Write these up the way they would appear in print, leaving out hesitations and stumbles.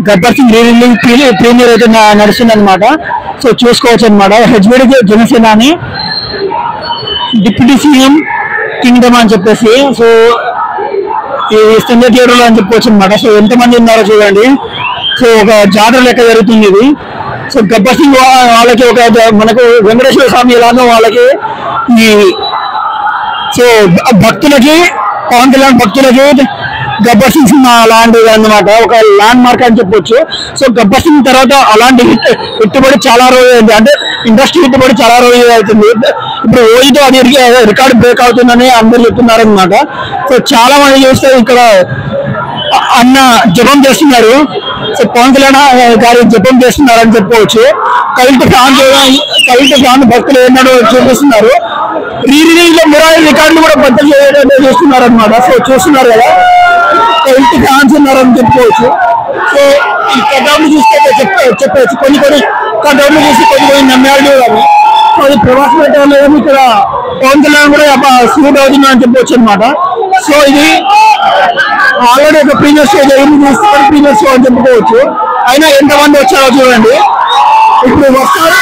Gabbar Singh re-release premier అయితే నడుస్తుంది అనమాట. సో చూసుకోవచ్చు అనమాట. హెచ్బిడి జనసేనాని డిప్యూటీ సీఎం కింగ్డమ్ అని చెప్పేసి సో ఈ సంజయ్ థియేటర్ లో అని చెప్పుకోవచ్చు అనమాట. సో ఎంతమంది ఉన్నారో చూడండి. సో ఒక జాతర లెక్క జరుగుతుంది ఇది. సో గబ్బర్ సింగ్ వాళ్ళకి ఒక మనకు వెంకటేశ్వర స్వామి ఎలాగో వాళ్ళకి ఈ సో భక్తులకి పవన్ కళ్యాణ్ భక్తులకి గబ్బర్ సింగ్ సినిమా అలాంటిది అన్నమాట. ఒక ల్యాండ్ మార్క్ అని చెప్పొచ్చు. సో గబ్బర్ సింగ్ తర్వాత అలాంటి హిట్టుబడి చాలా రోజులు అంటే ఇండస్ట్రీ హిట్టుబడి చాలా రోజులు అవుతుంది. ఇప్పుడు ఓయితో అది రికార్డ్ బ్రేక్ అవుతుందని అందరు చెప్తున్నారు అనమాట. సో చాలా మంది చూస్తే ఇక్కడ అన్న జపం చేస్తున్నారు. సో పవన్ కళ్యాణ్ గారి జపం చేస్తున్నారని చెప్పుకోవచ్చు. కల్ట్ ఫ్యాన్ భక్తులు ఏమన్నా చూపిస్తున్నారు. రీరిలీజ్ లో మురాయి రికార్డులు కూడా బద్దలు చేస్తున్నారు అనమాట. సో చూస్తున్నారు కదా, కల్ట్ ఫ్యాన్స్ ఉన్నారని చెప్పుకోవచ్చు. సో ఈ కటౌట్లు చూస్తే చెప్పచ్చు కొన్ని కటౌట్లు చూసి కొన్ని నమ్మాడు కానీ సో అది ప్రభాస్ పెట్టాలి ఇక్కడ పవన్ కళ్యాణ్ కూడా సూట్ అవుతుందని చెప్పవచ్చు అనమాట. సో ఇది ఆల్రెడీ ఒక ప్రీమియర్ షో జరిగింది, ప్రీమియర్ షో అని చెప్పుకోవచ్చు. అయినా ఎంతమంది వచ్చారో చూడండి. ఇప్పుడు వస్తారు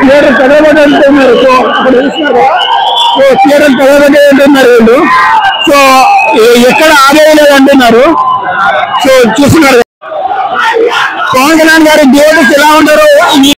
థియేటర్ కదలబడి అంటున్నారు. సో అక్కడ చూస్తున్నారు. సో థియేటర్ కదలబడి అంటున్నారు వీళ్ళు. సో ఎక్కడ ఆగేయలేదు అంటున్నారు. సో చూస్తున్నారు పవన్ కళ్యాణ్ గారి దేవుడికి ఎలా ఉంటారో